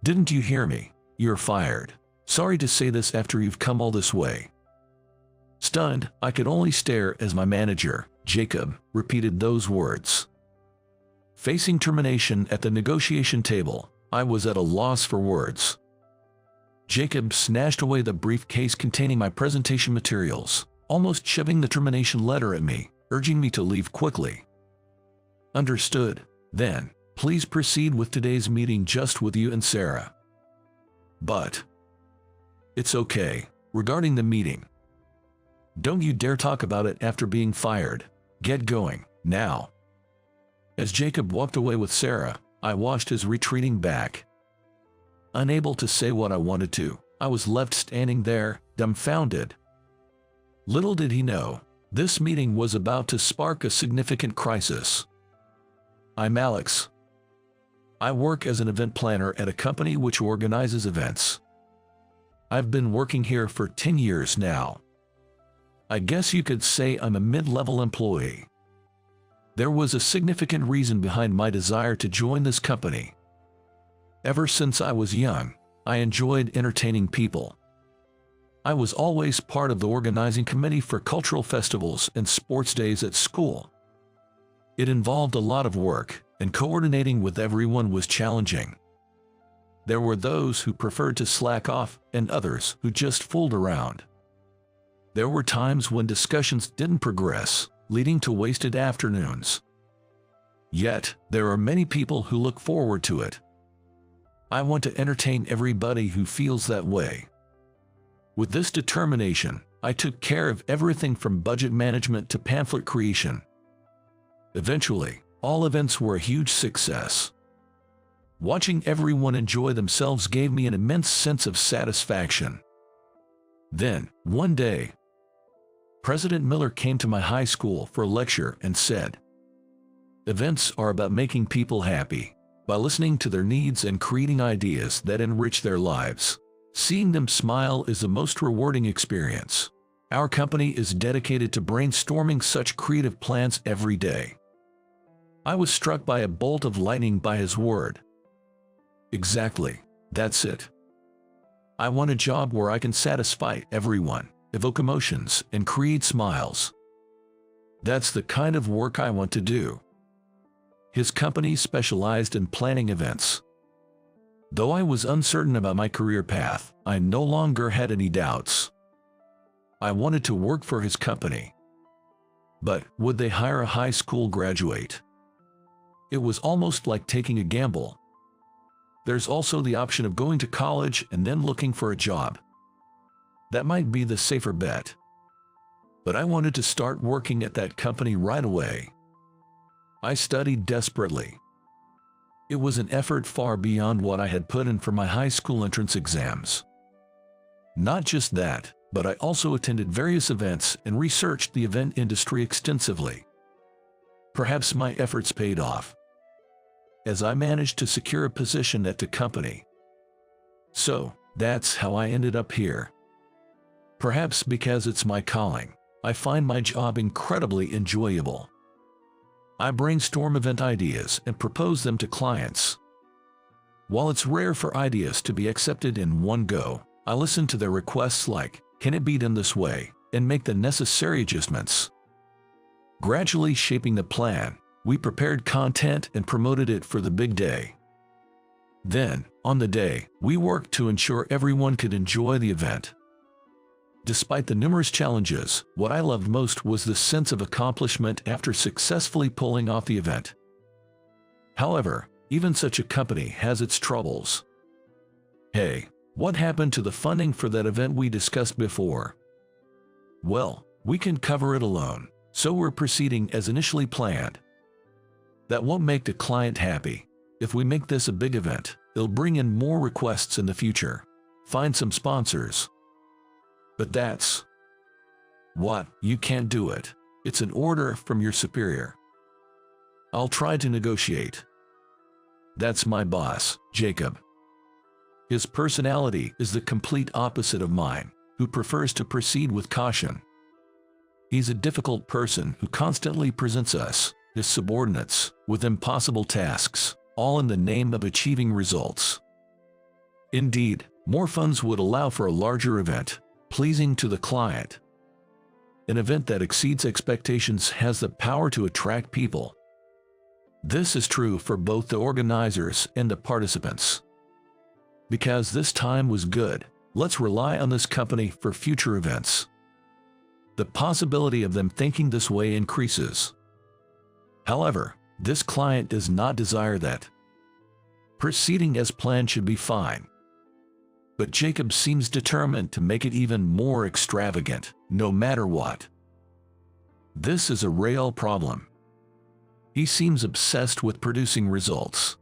Didn't you hear me? You're fired. Sorry to say this after you've come all this way. Stunned, I could only stare as my manager, Jacob, repeated those words. Facing termination at the negotiation table, I was at a loss for words. Jacob snatched away the briefcase containing my presentation materials, almost shoving the termination letter at me, urging me to leave quickly. Understood. Then, please proceed with today's meeting just with you and Sarah. But it's okay. Regarding the meeting, don't you dare talk about it after being fired. Get going, now. As Jacob walked away with Sarah, I watched his retreating back. Unable to say what I wanted to, I was left standing there, dumbfounded. Little did he know, this meeting was about to spark a significant crisis. I'm Alex. I work as an event planner at a company which organizes events. I've been working here for 10 years now. I guess you could say I'm a mid-level employee. There was a significant reason behind my desire to join this company. Ever since I was young, I enjoyed entertaining people. I was always part of the organizing committee for cultural festivals and sports days at school. It involved a lot of work, and coordinating with everyone was challenging. There were those who preferred to slack off and others who just fooled around. There were times when discussions didn't progress, leading to wasted afternoons. Yet, there are many people who look forward to it. I want to entertain everybody who feels that way. With this determination, I took care of everything from budget management to pamphlet creation. Eventually, all events were a huge success. Watching everyone enjoy themselves gave me an immense sense of satisfaction. Then, one day, President Miller came to my high school for a lecture and said, "Events are about making people happy, by listening to their needs and creating ideas that enrich their lives. Seeing them smile is the most rewarding experience. Our company is dedicated to brainstorming such creative plans every day." I was struck by a bolt of lightning by his word. Exactly, that's it. I want a job where I can satisfy everyone, evoke emotions, and create smiles. That's the kind of work I want to do. His company specialized in planning events. Though I was uncertain about my career path, I no longer had any doubts. I wanted to work for his company. But would they hire a high school graduate? It was almost like taking a gamble. There's also the option of going to college and then looking for a job. That might be the safer bet. But I wanted to start working at that company right away. I studied desperately. It was an effort far beyond what I had put in for my high school entrance exams. Not just that, but I also attended various events and researched the event industry extensively. Perhaps my efforts paid off, as I managed to secure a position at the company. So, that's how I ended up here. Perhaps because it's my calling, I find my job incredibly enjoyable. I brainstorm event ideas and propose them to clients. While it's rare for ideas to be accepted in one go, I listen to their requests like, "Can it be done this way?" and make the necessary adjustments. Gradually shaping the plan, we prepared content and promoted it for the big day. Then, on the day, we worked to ensure everyone could enjoy the event. Despite the numerous challenges, what I loved most was the sense of accomplishment after successfully pulling off the event. However, even such a company has its troubles. Hey, what happened to the funding for that event we discussed before? Well, we can cover it alone, so we're proceeding as initially planned. That won't make the client happy. If we make this a big event, it'll bring in more requests in the future. Find some sponsors. But that's what? You can't do it. It's an order from your superior. I'll try to negotiate. That's my boss, Jacob. His personality is the complete opposite of mine, who prefers to proceed with caution. He's a difficult person who constantly presents us, his subordinates, with impossible tasks, all in the name of achieving results. Indeed, more funds would allow for a larger event, pleasing to the client. An event that exceeds expectations has the power to attract people. This is true for both the organizers and the participants. Because this time was good, let's rely on this company for future events. The possibility of them thinking this way increases. However, this client does not desire that. Proceeding as planned should be fine. But Jacob seems determined to make it even more extravagant, no matter what. This is a real problem. He seems obsessed with producing results.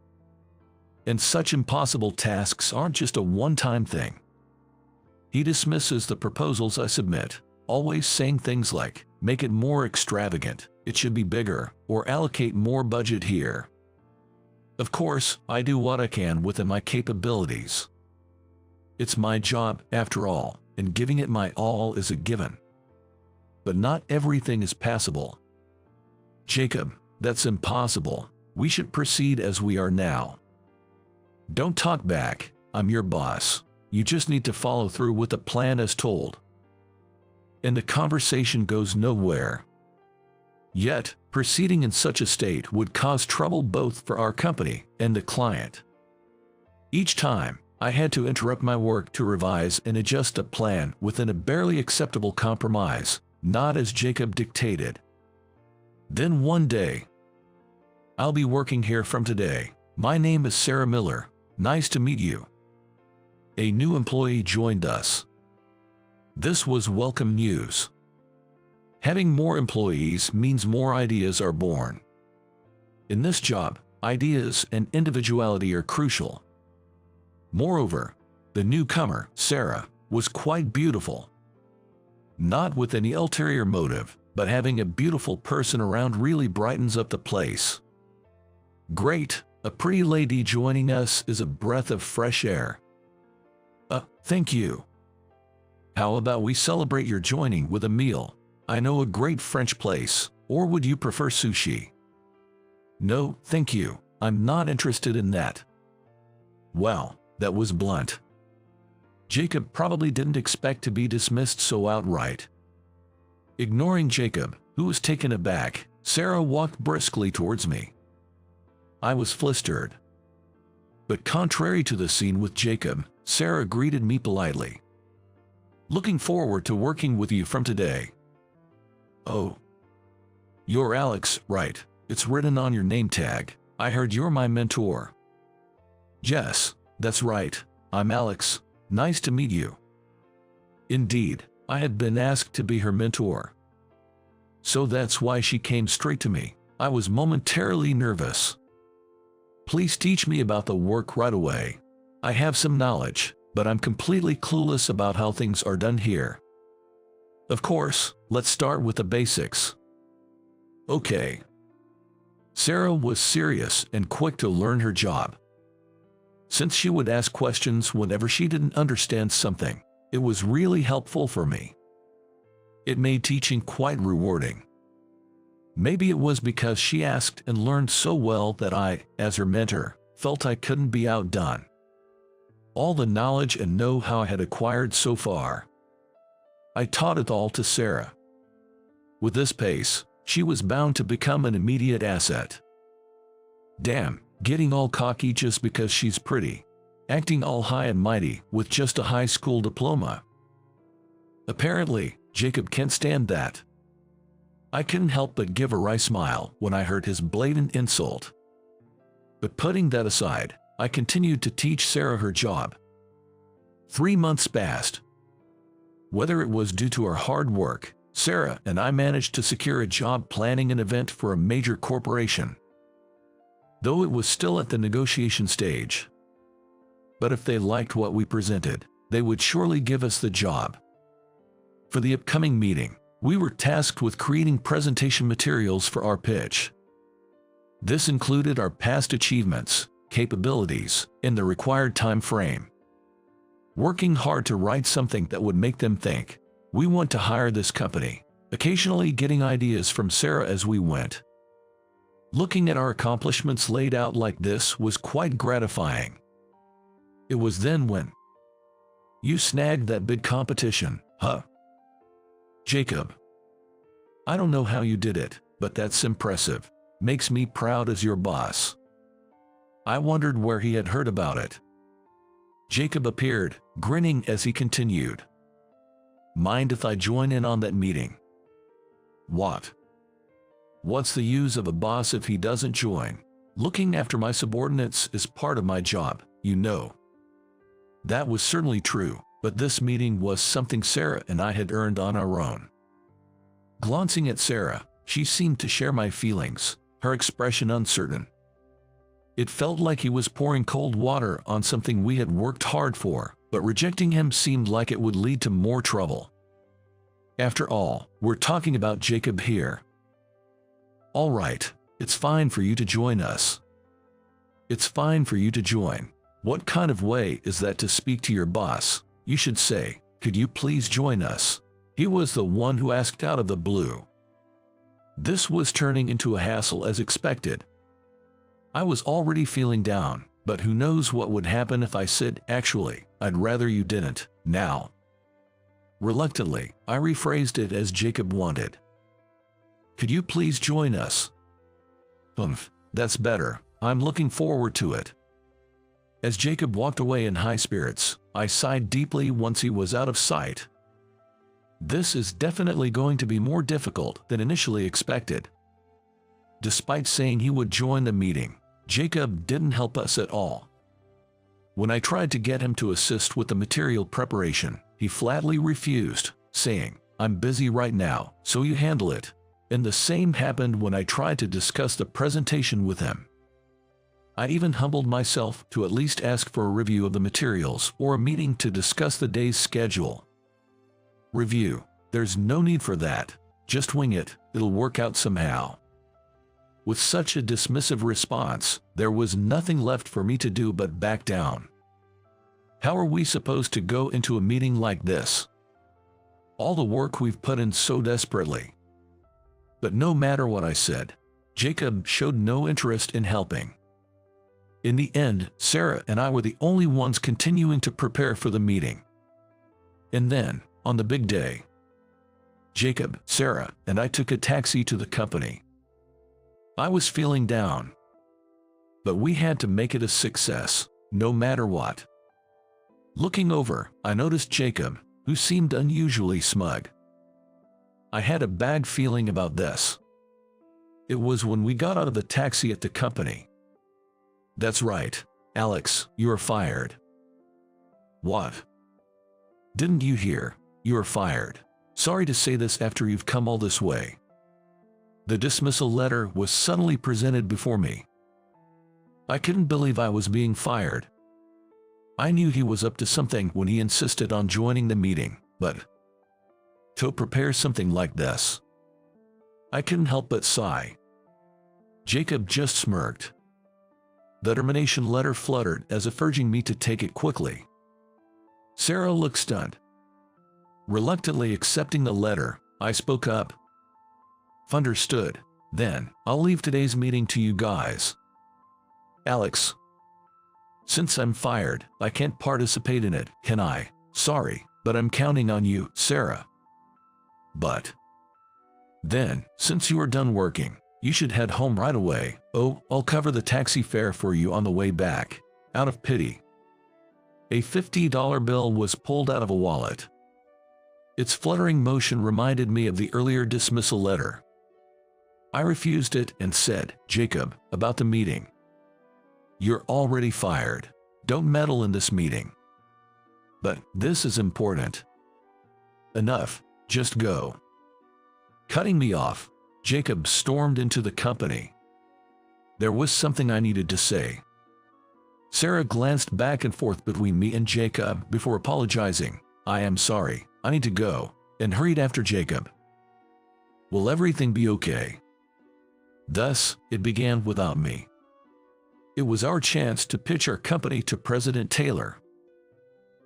And such impossible tasks aren't just a one-time thing. He dismisses the proposals I submit, always saying things like, make it more extravagant, it should be bigger, or allocate more budget here. Of course, I do what I can within my capabilities. It's my job, after all, and giving it my all is a given. But not everything is passable. Jacob, that's impossible. We should proceed as we are now. Don't talk back, I'm your boss. You just need to follow through with the plan as told. And the conversation goes nowhere. Yet, proceeding in such a state would cause trouble both for our company and the client. Each time, I had to interrupt my work to revise and adjust a plan within a barely acceptable compromise, not as Jacob dictated. Then one day, I'll be working here from today. My name is Sarah Miller. Nice to meet you. A new employee joined us. This was welcome news. Having more employees means more ideas are born. In this job, ideas and individuality are crucial. Moreover, the newcomer, Sarah, was quite beautiful. Not with any ulterior motive, but having a beautiful person around really brightens up the place. Great, a pretty lady joining us is a breath of fresh air. Thank you. How about we celebrate your joining with a meal? I know a great French place, or would you prefer sushi? No, thank you, I'm not interested in that. Well, that was blunt. Jacob probably didn't expect to be dismissed so outright. Ignoring Jacob, who was taken aback, Sarah walked briskly towards me. I was flustered. But contrary to the scene with Jacob, Sarah greeted me politely. Looking forward to working with you from today. Oh. You're Alex, right? It's written on your name tag. I heard you're my mentor. Yes, that's right. I'm Alex. Nice to meet you. Indeed, I had been asked to be her mentor. So that's why she came straight to me. I was momentarily nervous. Please teach me about the work right away. I have some knowledge, but I'm completely clueless about how things are done here. Of course, let's start with the basics. Okay. Sarah was serious and quick to learn her job. Since she would ask questions whenever she didn't understand something, it was really helpful for me. It made teaching quite rewarding. Maybe it was because she asked and learned so well that I, as her mentor, felt I couldn't be outdone. All the knowledge and know-how I had acquired so far, I taught it all to Sarah. With this pace, she was bound to become an immediate asset. Damn, getting all cocky just because she's pretty. Acting all high and mighty with just a high school diploma. Apparently, Jacob can't stand that. I couldn't help but give a wry smile when I heard his blatant insult. But putting that aside, I continued to teach Sarah her job. 3 months passed. Whether it was due to our hard work, Sarah and I managed to secure a job planning an event for a major corporation. Though it was still at the negotiation stage. But if they liked what we presented, they would surely give us the job. For the upcoming meeting, we were tasked with creating presentation materials for our pitch. This included our past achievements, capabilities, and the required time frame. Working hard to write something that would make them think, we want to hire this company, occasionally getting ideas from Sarah as we went. Looking at our accomplishments laid out like this was quite gratifying. It was then when you snagged that big competition, huh? Jacob, I don't know how you did it, but that's impressive. Makes me proud as your boss. I wondered where he had heard about it. Jacob appeared, grinning as he continued. Mind if I join in on that meeting? What? What's the use of a boss if he doesn't join? Looking after my subordinates is part of my job, you know. That was certainly true, but this meeting was something Sarah and I had earned on our own. Glancing at Sarah, she seemed to share my feelings, her expression uncertain. It felt like he was pouring cold water on something we had worked hard for, but rejecting him seemed like it would lead to more trouble. After all, we're talking about Jacob here. All right, it's fine for you to join us. It's fine for you to join. What kind of way is that to speak to your boss? You should say, could you please join us? He was the one who asked out of the blue. This was turning into a hassle as expected. I was already feeling down, but who knows what would happen if I said, actually, I'd rather you didn't, now. Reluctantly, I rephrased it as Jacob wanted. Could you please join us? That's better. I'm looking forward to it. As Jacob walked away in high spirits, I sighed deeply once he was out of sight. This is definitely going to be more difficult than initially expected. Despite saying he would join the meeting, Jacob didn't help us at all. When I tried to get him to assist with the material preparation, he flatly refused, saying, I'm busy right now, so you handle it. And the same happened when I tried to discuss the presentation with him. I even humbled myself to at least ask for a review of the materials or a meeting to discuss the day's schedule. Review. There's no need for that. Just wing it, it'll work out somehow. With such a dismissive response, there was nothing left for me to do but back down. How are we supposed to go into a meeting like this? All the work we've put in so desperately. But no matter what I said, Jacob showed no interest in helping. In the end, Sarah and I were the only ones continuing to prepare for the meeting. And then, on the big day, Jacob, Sarah, and I took a taxi to the company. I was feeling down, but we had to make it a success, no matter what. Looking over, I noticed Jacob, who seemed unusually smug. I had a bad feeling about this. It was when we got out of the taxi at the company. That's right, Alex, you are fired. What? Didn't you hear? You are fired. Sorry to say this after you've come all this way. The dismissal letter was suddenly presented before me. I couldn't believe I was being fired. I knew he was up to something when he insisted on joining the meeting, but to prepare something like this, I couldn't help but sigh. Jacob just smirked. The termination letter fluttered as if urging me to take it quickly. Sarah looked stunned. Reluctantly accepting the letter, I spoke up. Understood. Then, I'll leave today's meeting to you guys. Alex. Since I'm fired, I can't participate in it, can I? Sorry, but I'm counting on you, Sarah. But then, since you are done working, you should head home right away. Oh, I'll cover the taxi fare for you on the way back, out of pity. A $50 bill was pulled out of a wallet. Its fluttering motion reminded me of the earlier dismissal letter. I refused it and said, Jacob, about the meeting. You're already fired. Don't meddle in this meeting. But this is important. Enough, just go. Cutting me off, Jacob stormed into the company. There was something I needed to say. Sarah glanced back and forth between me and Jacob before apologizing. I am sorry, I need to go, and hurried after Jacob. Will everything be okay? Thus, it began without me. It was our chance to pitch our company to President Taylor.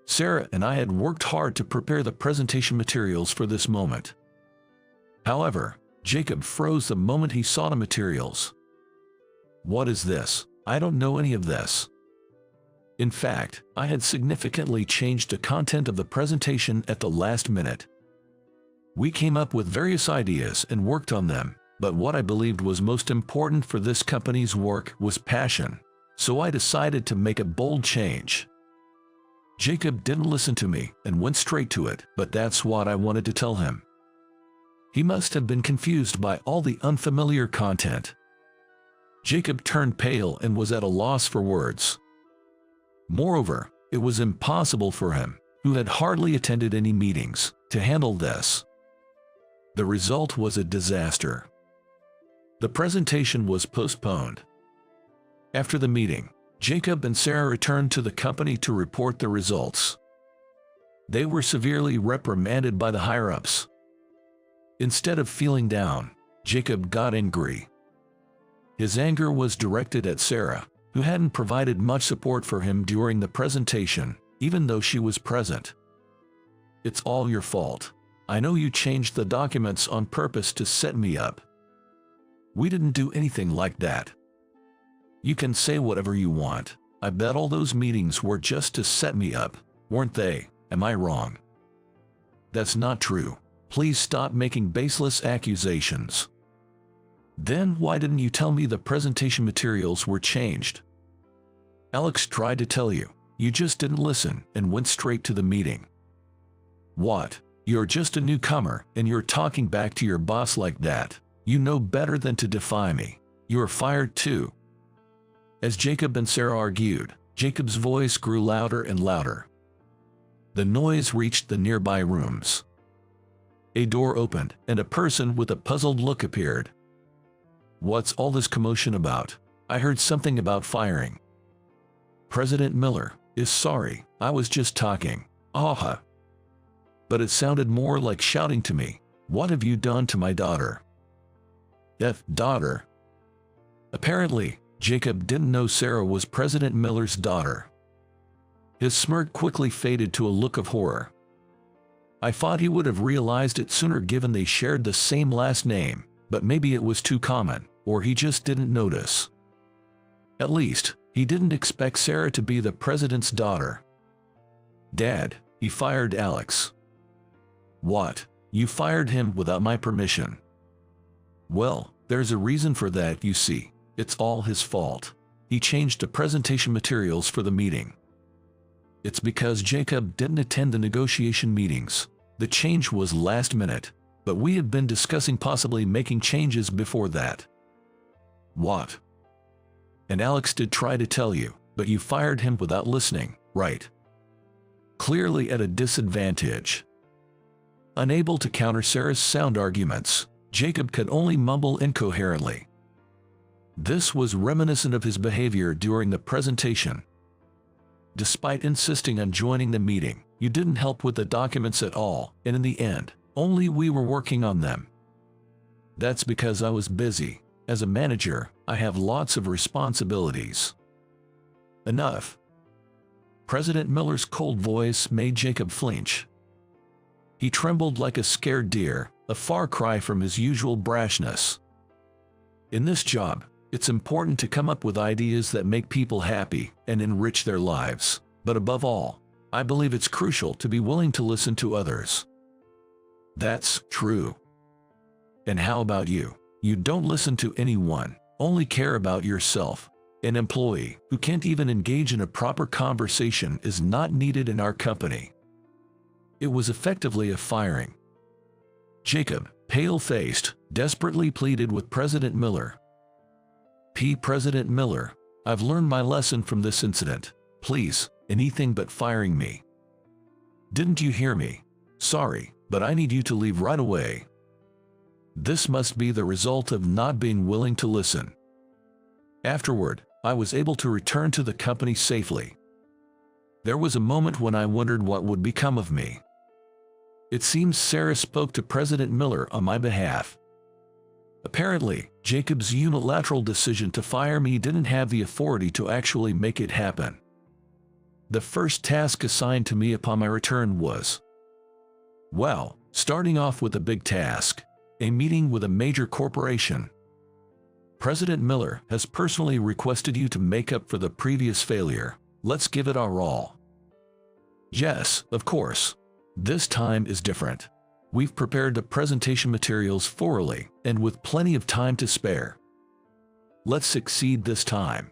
Sarah and I had worked hard to prepare the presentation materials for this moment. However, Jacob froze the moment he saw the materials. What is this? I don't know any of this. In fact, I had significantly changed the content of the presentation at the last minute. We came up with various ideas and worked on them, but what I believed was most important for this company's work was passion, so I decided to make a bold change. Jacob didn't listen to me and went straight to it, but that's what I wanted to tell him. He must have been confused by all the unfamiliar content. Jacob turned pale and was at a loss for words. Moreover, it was impossible for him, who had hardly attended any meetings, to handle this. The result was a disaster. The presentation was postponed. After the meeting, Jacob and Sarah returned to the company to report the results. They were severely reprimanded by the higher-ups. Instead of feeling down, Jacob got angry. His anger was directed at Sarah, who hadn't provided much support for him during the presentation, even though she was present. "It's all your fault. I know you changed the documents on purpose to set me up. We didn't do anything like that. You can say whatever you want. I bet all those meetings were just to set me up, weren't they? Am I wrong?" "That's not true. Please stop making baseless accusations." "Then why didn't you tell me the presentation materials were changed?" "Alex tried to tell you. You just didn't listen and went straight to the meeting." "What? You're just a newcomer and you're talking back to your boss like that? You know better than to defy me. You're fired too." As Jacob and Sarah argued, Jacob's voice grew louder and louder. The noise reached the nearby rooms. A door opened and a person with a puzzled look appeared. "What's all this commotion about? I heard something about firing." "President Miller is sorry. I was just talking." "Aha." But it sounded more like shouting to me. "What have you done to my daughter?" Daughter? Apparently, Jacob didn't know Sarah was President Miller's daughter. His smirk quickly faded to a look of horror. I thought he would have realized it sooner given they shared the same last name, but maybe it was too common, or he just didn't notice. At least, he didn't expect Sarah to be the president's daughter. "Dad, he fired Alex." "What? You fired him without my permission?" "Well, there's a reason for that, you see. It's all his fault. He changed the presentation materials for the meeting." "It's because Jacob didn't attend the negotiation meetings. The change was last minute, but we had been discussing possibly making changes before that." "What?" "And Alex did try to tell you, but you fired him without listening, right?" Clearly at a disadvantage. Unable to counter Sarah's sound arguments, Jacob could only mumble incoherently. This was reminiscent of his behavior during the presentation. "Despite insisting on joining the meeting, you didn't help with the documents at all, and in the end, only we were working on them." "That's because I was busy. As a manager, I have lots of responsibilities." "Enough." President Miller's cold voice made Jacob flinch. He trembled like a scared deer, a far cry from his usual brashness. "In this job, it's important to come up with ideas that make people happy and enrich their lives, but above all, I believe it's crucial to be willing to listen to others." "That's true." "And how about you? You don't listen to anyone, only care about yourself. An employee who can't even engage in a proper conversation is not needed in our company." It was effectively a firing. Jacob, pale-faced, desperately pleaded with President Miller. "President Miller, I've learned my lesson from this incident. Please, anything but firing me." "Didn't you hear me? Sorry, but I need you to leave right away." This must be the result of not being willing to listen. Afterward, I was able to return to the company safely. There was a moment when I wondered what would become of me. It seems Sarah spoke to President Miller on my behalf. Apparently, Jacob's unilateral decision to fire me didn't have the authority to actually make it happen. The first task assigned to me upon my return was, well, starting off with a big task, a meeting with a major corporation. "President Miller has personally requested you to make up for the previous failure. let's give it our all. Yes, of course. This time is different. We've prepared the presentation materials thoroughly and with plenty of time to spare. Let's succeed this time.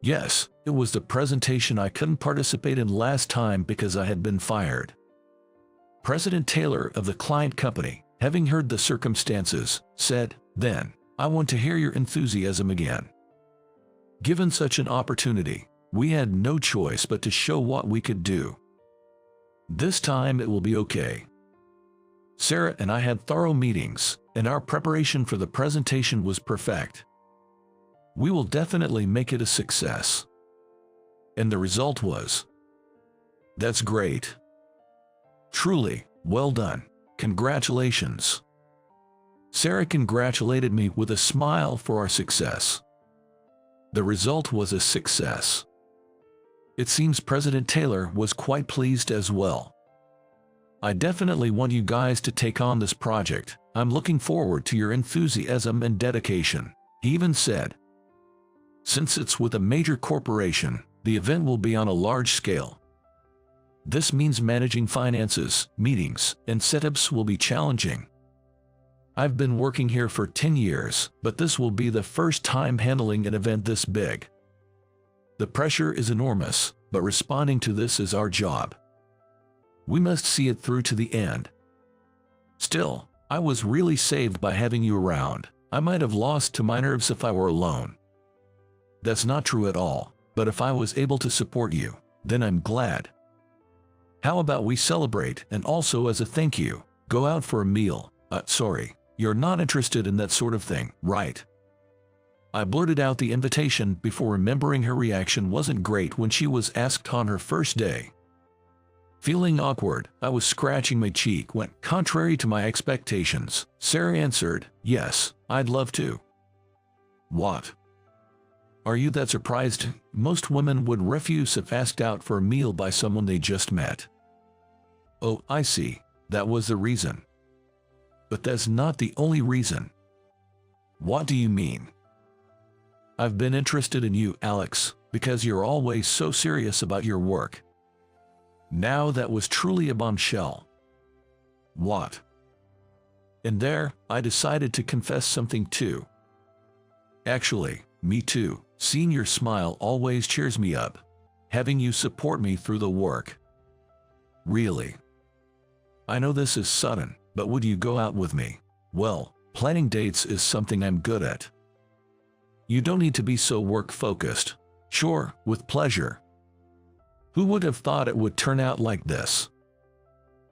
Yes, it was the presentation I couldn't participate in last time because I had been fired. President Taylor of the client company, having heard the circumstances, said, "Then, I want to hear your enthusiasm again." Given such an opportunity, we had no choice but to show what we could do. This time it will be okay. Sarah and I had thorough meetings, and our preparation for the presentation was perfect. We will definitely make it a success. And the result was, "That's great. Truly, well done. Congratulations." Sarah congratulated me with a smile for our success. The result was a success. It seems President Taylor was quite pleased as well. "I definitely want you guys to take on this project. I'm looking forward to your enthusiasm and dedication," he even said. "Since it's with a major corporation, the event will be on a large scale. This means managing finances, meetings, and setups will be challenging. I've been working here for 10 years, but this will be the first time handling an event this big. The pressure is enormous, but responding to this is our job. We must see it through to the end. Still, I was really saved by having you around. I might have lost to my nerves if I were alone. That's not true at all, but if I was able to support you, then I'm glad. How about we celebrate and also as a thank you, go out for a meal? Sorry, you're not interested in that sort of thing, right?" I blurted out the invitation before remembering her reaction wasn't great when she was asked on her first day. Feeling awkward, I was scratching my cheek when, contrary to my expectations, Sarah answered, "Yes, I'd love to." "What? Are you that surprised? Most women would refuse if asked out for a meal by someone they just met." "Oh, I see. That was the reason." "But that's not the only reason." "What do you mean?" "I've been interested in you, Alex, because you're always so serious about your work." Now that was truly a bombshell. "What?" And there, I decided to confess something too. "Actually, me too. Seeing your smile always cheers me up. Having you support me through the work." "Really? I know this is sudden, but would you go out with me?" "Well, planning dates is something I'm good at." "You don't need to be so work-focused." "Sure, with pleasure." Who would have thought it would turn out like this?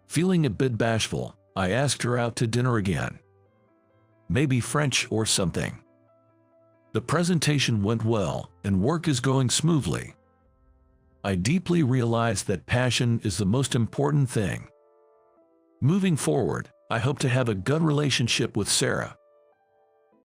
Feeling a bit bashful, I asked her out to dinner again. Maybe French or something. The presentation went well, and work is going smoothly. I deeply realized that passion is the most important thing. Moving forward, I hope to have a good relationship with Sarah.